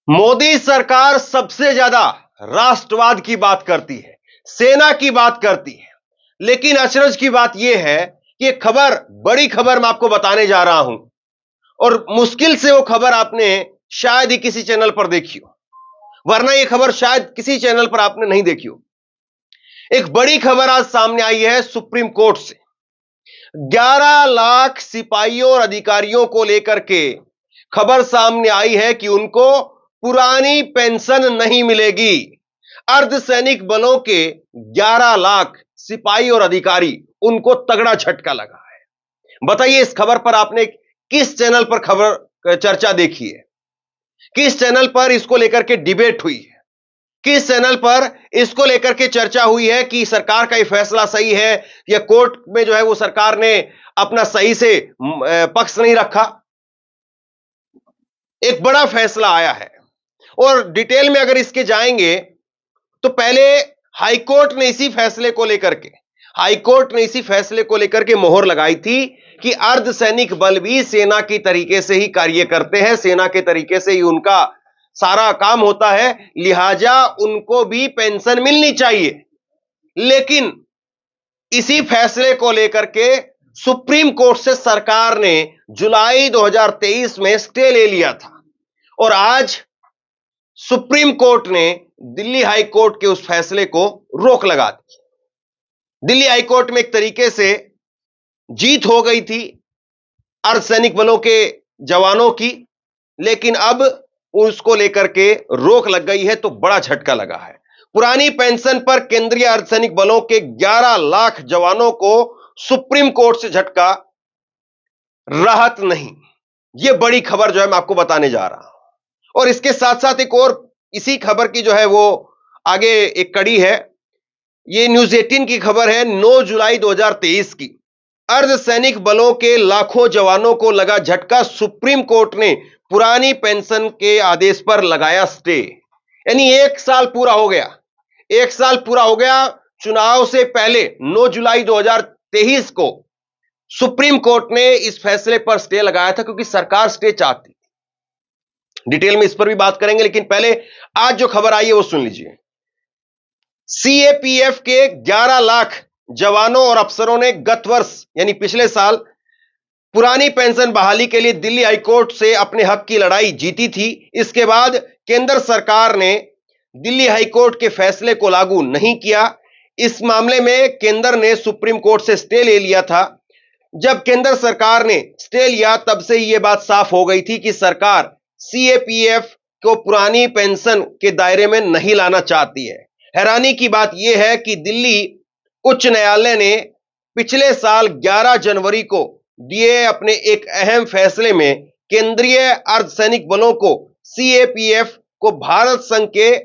मोदी सरकार सबसे ज्यादा राष्ट्रवाद की बात करती है, सेना की बात करती है, लेकिन अचरज की बात यह है कि खबर, बड़ी खबर मैं आपको बताने जा रहा हूं और मुश्किल से वो खबर आपने शायद ही किसी चैनल पर देखी हो, वरना यह खबर शायद किसी चैनल पर आपने नहीं देखी हो। एक बड़ी खबर आज सामने आई है सुप्रीम कोर्ट से। 11 लाख सिपाहियों और अधिकारियों को लेकर के खबर सामने आई है कि उनको पुरानी पेंशन नहीं मिलेगी। अर्धसैनिक बलों के 11 लाख सिपाही और अधिकारी, उनको तगड़ा झटका लगा है। बताइए इस खबर पर आपने किस चैनल पर खबर चर्चा देखी है, किस चैनल पर इसको लेकर के डिबेट हुई है, किस चैनल पर इसको लेकर के चर्चा हुई है कि सरकार का यह फैसला सही है या कोर्ट में जो है वो सरकार ने अपना सही से पक्ष नहीं रखा। एक बड़ा फैसला आया है और डिटेल में अगर इसके जाएंगे तो पहले हाईकोर्ट ने इसी फैसले को लेकर के मोहर लगाई थी कि अर्धसैनिक बल भी सेना की तरीके से ही कार्य करते हैं, सेना के तरीके से ही उनका सारा काम होता है, लिहाजा उनको भी पेंशन मिलनी चाहिए। लेकिन इसी फैसले को लेकर के सुप्रीम कोर्ट से सरकार ने जुलाई 2023 में स्टे ले लिया था और आज सुप्रीम कोर्ट ने दिल्ली हाई कोर्ट के उस फैसले को रोक लगा दी। दिल्ली हाई कोर्ट में एक तरीके से जीत हो गई थी अर्धसैनिक बलों के जवानों की, लेकिन अब उसको लेकर के रोक लग गई है तो बड़ा झटका लगा है। पुरानी पेंशन पर केंद्रीय अर्धसैनिक बलों के 11 लाख जवानों को सुप्रीम कोर्ट से झटका, राहत नहीं। यह बड़ी खबर जो है मैं आपको बताने जा रहा हूं और इसके साथ साथ एक और इसी खबर की जो है वो आगे एक कड़ी है। यह न्यूज 18 की खबर है 9 जुलाई 2023 की। अर्धसैनिक बलों के लाखों जवानों को लगा झटका, सुप्रीम कोर्ट ने पुरानी पेंशन के आदेश पर लगाया स्टे। यानी एक साल पूरा हो गया चुनाव से पहले 9 जुलाई 2023 को सुप्रीम कोर्ट ने इस फैसले पर स्टे लगाया था क्योंकि सरकार स्टे चाहती थी। डिटेल में इस पर भी बात करेंगे, लेकिन पहले आज जो खबर आई है वो सुन लीजिए। सीएपीएफ के 11 लाख जवानों और अफसरों ने गत वर्ष यानी पिछले साल पुरानी पेंशन बहाली के लिए दिल्ली हाईकोर्ट से अपने हक की लड़ाई जीती थी। इसके बाद केंद्र सरकार ने दिल्ली हाईकोर्ट के फैसले को लागू नहीं किया। इस मामले में केंद्र ने सुप्रीम कोर्ट से स्टे ले लिया था। जब केंद्र सरकार ने स्टे लिया तब से यह बात साफ हो गई थी कि सरकार सीएपीएफ को पुरानी पेंशन के दायरे में नहीं लाना चाहती है। हैरानी की बात यह है कि दिल्ली उच्च न्यायालय ने पिछले साल 11 जनवरी को दिए अपने एक अहम फैसले में केंद्रीय अर्धसैनिक बलों को सीएपीएफ को भारत संघ के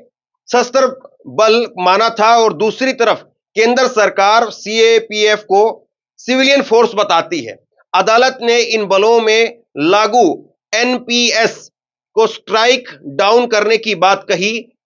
सशस्त्र बल माना था और दूसरी तरफ केंद्र सरकार सीएपीएफ को सिविलियन फोर्स बताती है। अदालत ने इन बलों में लागू एनपीएस को स्ट्राइक डाउन करने की बात कही।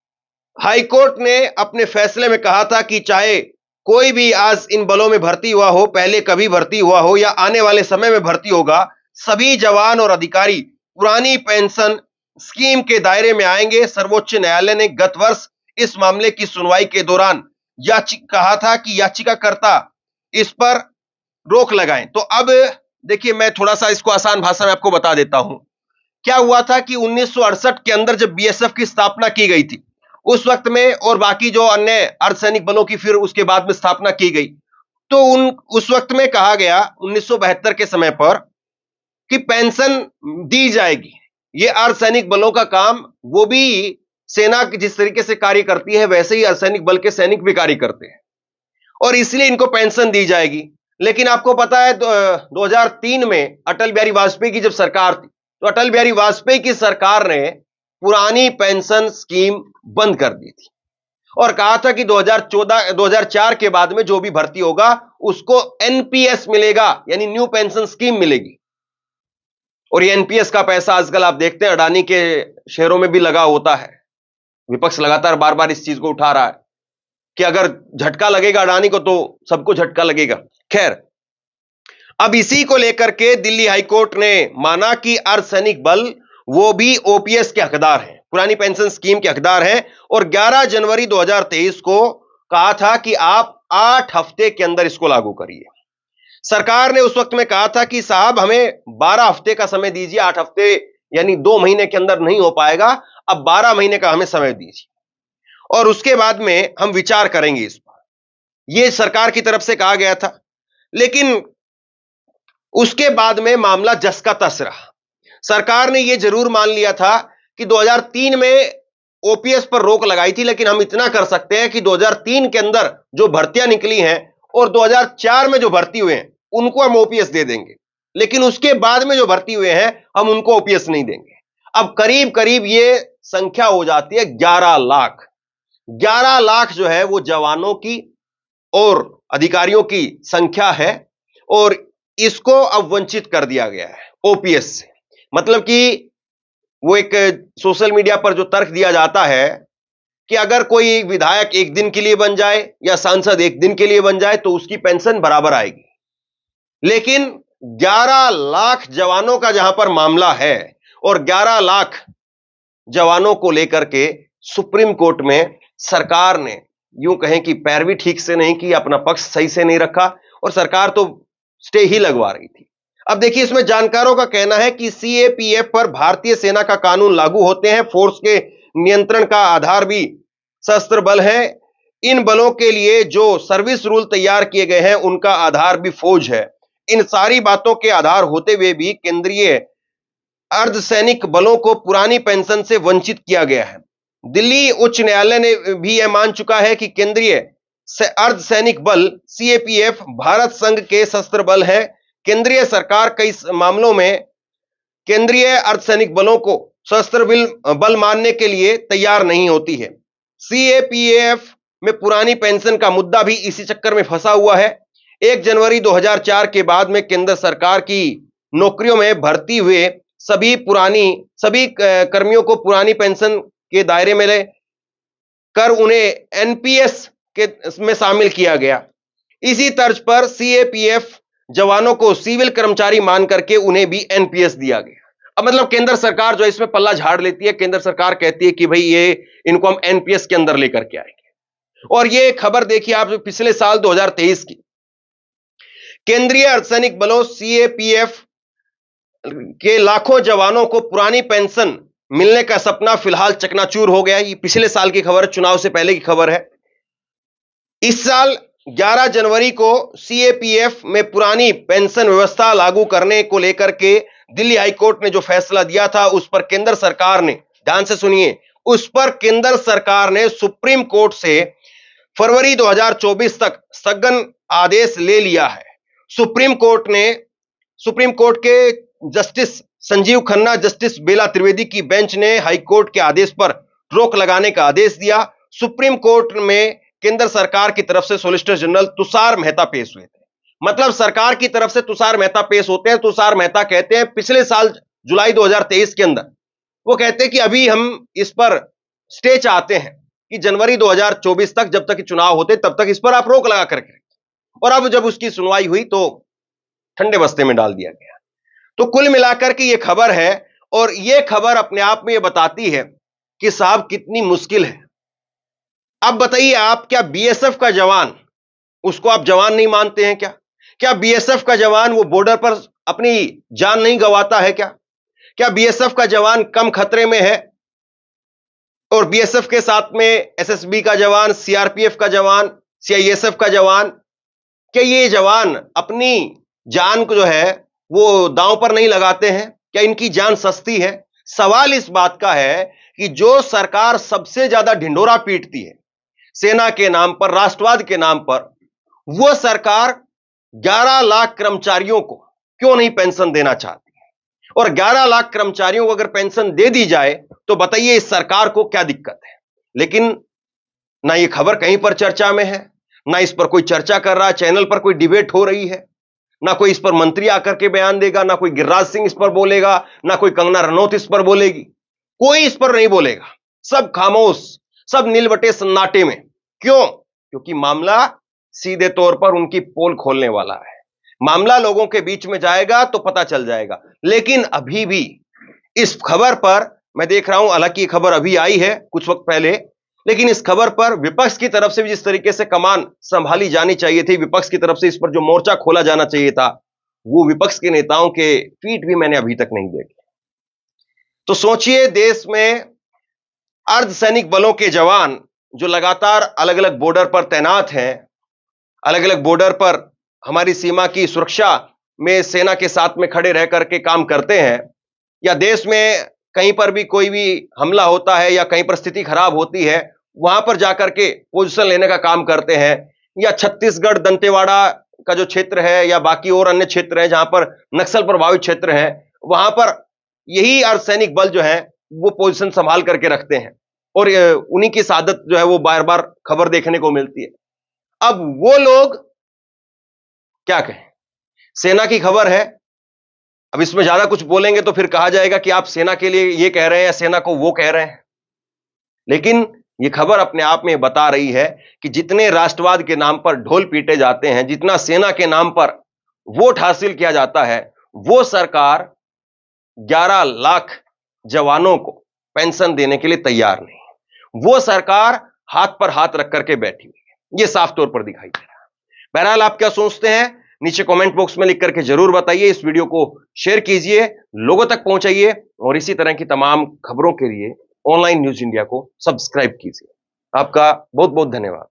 हाईकोर्ट ने अपने फैसले में कहा था कि चाहे कोई भी आज इन बलों में भर्ती हुआ हो, पहले कभी भर्ती हुआ हो या आने वाले समय में भर्ती होगा, सभी जवान और अधिकारी पुरानी पेंशन स्कीम के दायरे में आएंगे। सर्वोच्च न्यायालय ने गत वर्ष इस मामले की सुनवाई के दौरान कहा था कि याचिकाकर्ता इस पर रोक लगाएं। तो अब देखिए, मैं थोड़ा सा इसको आसान भाषा में आपको बता देता हूं। क्या हुआ था कि 1968 के अंदर जब बीएसएफ की स्थापना की गई थी, उस वक्त में और बाकी जो अन्य अर्धसैनिक बलों की फिर उसके बाद में स्थापना की गई, तो उस वक्त में कहा गया 1972 के समय पर कि पेंशन दी जाएगी। ये अर्धसैनिक बलों का काम, वो भी सेना जिस तरीके से कार्य करती है वैसे ही अर्धसैनिक बल के सैनिक भी कार्य करते हैं और इसलिए इनको पेंशन दी जाएगी। लेकिन आपको पता है 2003 में अटल बिहारी वाजपेयी की जब सरकार थी, तो अटल बिहारी वाजपेयी की सरकार ने पुरानी पेंशन स्कीम बंद कर दी थी और कहा था कि 2004 के बाद में जो भी भर्ती होगा उसको एनपीएस मिलेगा, यानी न्यू पेंशन स्कीम मिलेगी। और ये एनपीएस का पैसा आजकल आप देखते हैं अडानी के शेयरों में भी लगा होता है। विपक्ष लगातार बार बार इस चीज को उठा रहा है कि अगर झटका लगेगा अडानी को तो सबको झटका लगेगा। खैर, अब इसी को लेकर के दिल्ली हाईकोर्ट ने माना कि अर्धसैनिक बल वो भी ओपीएस के हकदार हैं, पुरानी पेंशन स्कीम के हकदार हैं और 11 जनवरी 2023 को कहा था कि आप 8 हफ्ते के अंदर इसको लागू करिए। सरकार ने उस वक्त में कहा था कि साहब हमें 12 हफ्ते का समय दीजिए, 8 हफ्ते यानी 2 महीने के अंदर नहीं हो पाएगा, अब 12 महीने का हमें समय दीजिए और उसके बाद में हम विचार करेंगे इस पर। यह सरकार की तरफ से कहा गया था, लेकिन उसके बाद में मामला जस का तस रहा। सरकार ने यह जरूर मान लिया था कि 2003 में ओपीएस पर रोक लगाई थी, लेकिन हम इतना कर सकते हैं कि 2003 के अंदर जो भर्तियां निकली हैं और 2004 में जो भर्ती हुए हैं उनको हम ओपीएस दे देंगे, लेकिन उसके बाद में जो भर्ती हुए हैं हम उनको ओपीएस नहीं देंगे। अब करीब करीब ये संख्या हो जाती है 11 लाख। 11 लाख जो है वो जवानों की और अधिकारियों की संख्या है और इसको अब वंचित कर दिया गया है ओपीएस से। मतलब कि वो एक सोशल मीडिया पर जो तर्क दिया जाता है कि अगर कोई विधायक एक दिन के लिए बन जाए या सांसद एक दिन के लिए बन जाए तो उसकी पेंशन बराबर आएगी, लेकिन 11 लाख जवानों का जहां पर मामला है और 11 लाख जवानों को लेकर के सुप्रीम कोर्ट में सरकार ने यूं कहें कि पैरवी ठीक से नहीं की, अपना पक्ष सही से नहीं रखा और सरकार तो स्टे ही लगवा रही थी। अब देखिए, इसमें जानकारों का कहना है कि सीएपीएफ पर भारतीय सेना का कानून लागू होते हैं। फोर्स के नियंत्रण का आधार भी सशस्त्र बल है। इन बलों के लिए जो सर्विस रूल तैयार किए गए हैं उनका आधार भी फौज है। इन सारी बातों के आधार होते हुए भी केंद्रीय अर्धसैनिक बलों को पुरानी पेंशन से वंचित किया गया है। दिल्ली उच्च न्यायालय ने भी यह मान चुका है कि केंद्रीय अर्धसैनिक बल सीएपीएफ भारत संघ के सशस्त्र बल है। केंद्रीय सरकार कई मामलों में केंद्रीय अर्धसैनिक बलों को सशस्त्र बल मानने के लिए तैयार नहीं होती है। सीएपीएफ में पुरानी पेंशन का मुद्दा भी इसी चक्कर में फंसा हुआ है। 1 जनवरी 2004 के बाद में केंद्र सरकार की नौकरियों में भर्ती हुए सभी कर्मियों को पुरानी पेंशन के दायरे में कर उन्हें एनपीएस में शामिल किया गया। इसी तर्ज पर सीएपीएफ जवानों को सिविल कर्मचारी मान करके उन्हें भी एनपीएस दिया गया। अब मतलब केंद्र सरकार जो इसमें पल्ला झाड़ लेती है, केंद्र सरकार कहती है कि भाई ये इनको हम एनपीएस के अंदर लेकर के आएंगे। और ये खबर देखिए आप पिछले साल 2023 की, केंद्रीय अर्धसैनिक बलों सीएपीएफ के लाखों जवानों को पुरानी पेंशन मिलने का सपना फिलहाल चकनाचूर हो गया। ये पिछले साल की खबर, चुनाव से पहले की खबर है। इस साल 11 जनवरी को सीएपीएफ में पुरानी पेंशन व्यवस्था लागू करने को लेकर के दिल्ली हाईकोर्ट ने जो फैसला दिया था उस पर केंद्र सरकार ने, ध्यान से सुनिए, उस पर केंद्र सरकार ने सुप्रीम कोर्ट से फरवरी 2024 तक स्थगन आदेश ले लिया है। सुप्रीम कोर्ट के जस्टिस संजीव खन्ना, जस्टिस बेला त्रिवेदी की बेंच ने हाईकोर्ट के आदेश पर रोक लगाने का आदेश दिया। सुप्रीम कोर्ट में केंद्र सरकार की तरफ से सॉलिसिटर जनरल तुषार मेहता पेश हुए थे। मतलब सरकार की तरफ से तुषार मेहता पेश होते हैं। तुषार मेहता कहते हैं पिछले साल जुलाई 2023 के अंदर वो कहते हैं कि अभी हम इस पर स्टे चाहते हैं कि जनवरी 2024 तक, जब तक चुनाव होते तब तक इस पर आप रोक लगा करके, और अब जब उसकी सुनवाई हुई तो ठंडे बस्ते में डाल दिया गया। तो कुल मिलाकर के ये खबर है और ये खबर अपने आप में ये बताती है कि साहब कितनी मुश्किल है। अब बताइए आप, क्या बीएसएफ का जवान, उसको आप जवान नहीं मानते हैं क्या? क्या बीएसएफ का जवान वो बॉर्डर पर अपनी जान नहीं गंवाता है क्या? क्या बीएसएफ का जवान कम खतरे में है? और बीएसएफ के साथ में एसएसबी का जवान, सीआरपीएफ का जवान, सीआईएसएफ का जवान, क्या ये जवान अपनी जान को जो है वो दांव पर नहीं लगाते हैं? क्या इनकी जान सस्ती है? सवाल इस बात का है कि जो सरकार सबसे ज्यादा ढिंढोरा पीटती है सेना के नाम पर, राष्ट्रवाद के नाम पर, वो सरकार 11 लाख कर्मचारियों को क्यों नहीं पेंशन देना चाहती है? और 11 लाख कर्मचारियों को अगर पेंशन दे दी जाए तो बताइए इस सरकार को क्या दिक्कत है? लेकिन ना ये खबर कहीं पर चर्चा में है, ना इस पर कोई चर्चा कर रहा है, चैनल पर कोई डिबेट हो रही है, ना कोई इस पर मंत्री आकर के बयान देगा, ना कोई गिरिराज सिंह इस पर बोलेगा, ना कोई कंगना रनौत इस पर बोलेगी, कोई इस पर नहीं बोलेगा। सब खामोश, सब नीलवटे सन्नाटे में। क्यों? क्योंकि मामला सीधे तौर पर उनकी पोल खोलने वाला है। मामला लोगों के बीच में जाएगा तो पता चल जाएगा। लेकिन अभी भी इस खबर पर मैं देख रहा हूं, हालांकि ये खबर अभी आई है कुछ वक्त पहले, लेकिन इस खबर पर विपक्ष की तरफ से भी जिस तरीके से कमान संभाली जानी चाहिए थी, विपक्ष की तरफ से इस पर जो मोर्चा खोला जाना चाहिए था, वो विपक्ष के नेताओं के ट्वीट भी मैंने अभी तक नहीं देखे। तो सोचिए, देश में अर्धसैनिक बलों के जवान जो लगातार अलग अलग बॉर्डर पर तैनात हैं, अलग अलग बॉर्डर पर हमारी सीमा की सुरक्षा में सेना के साथ में खड़े रह करके काम करते हैं, या देश में कहीं पर भी कोई भी हमला होता है या कहीं पर स्थिति खराब होती है, वहां पर जाकर के पोजीशन लेने का काम करते हैं, या छत्तीसगढ़ दंतेवाड़ा का जो क्षेत्र है या बाकी और अन्य क्षेत्र है जहां पर नक्सल प्रभावित क्षेत्र है, वहां पर यही अर्धसैनिक बल जो है वो पोजीशन संभाल करके रखते हैं, और उन्हीं की शहादत जो है वो बार बार खबर देखने को मिलती है। अब वो लोग क्या कहें, सेना की खबर है, अब इसमें ज्यादा कुछ बोलेंगे तो फिर कहा जाएगा कि आप सेना के लिए ये कह रहे हैं या सेना को वो कह रहे हैं। लेकिन ये खबर अपने आप में बता रही है कि जितने राष्ट्रवाद के नाम पर ढोल पीटे जाते हैं, जितना सेना के नाम पर वोट हासिल किया जाता है, वो सरकार 11 लाख जवानों को पेंशन देने के लिए तैयार नहीं है। वो सरकार हाथ पर हाथ रख करके बैठी हुई है, ये साफ तौर पर दिखाई दे रहा है। बहरहाल, आप क्या सोचते हैं, नीचे कमेंट बॉक्स में लिख करके जरूर बताइए। इस वीडियो को शेयर कीजिए, लोगों तक पहुंचाइए, और इसी तरह की तमाम खबरों के लिए ऑनलाइन न्यूज इंडिया को सब्सक्राइब कीजिए। आपका बहुत बहुत धन्यवाद।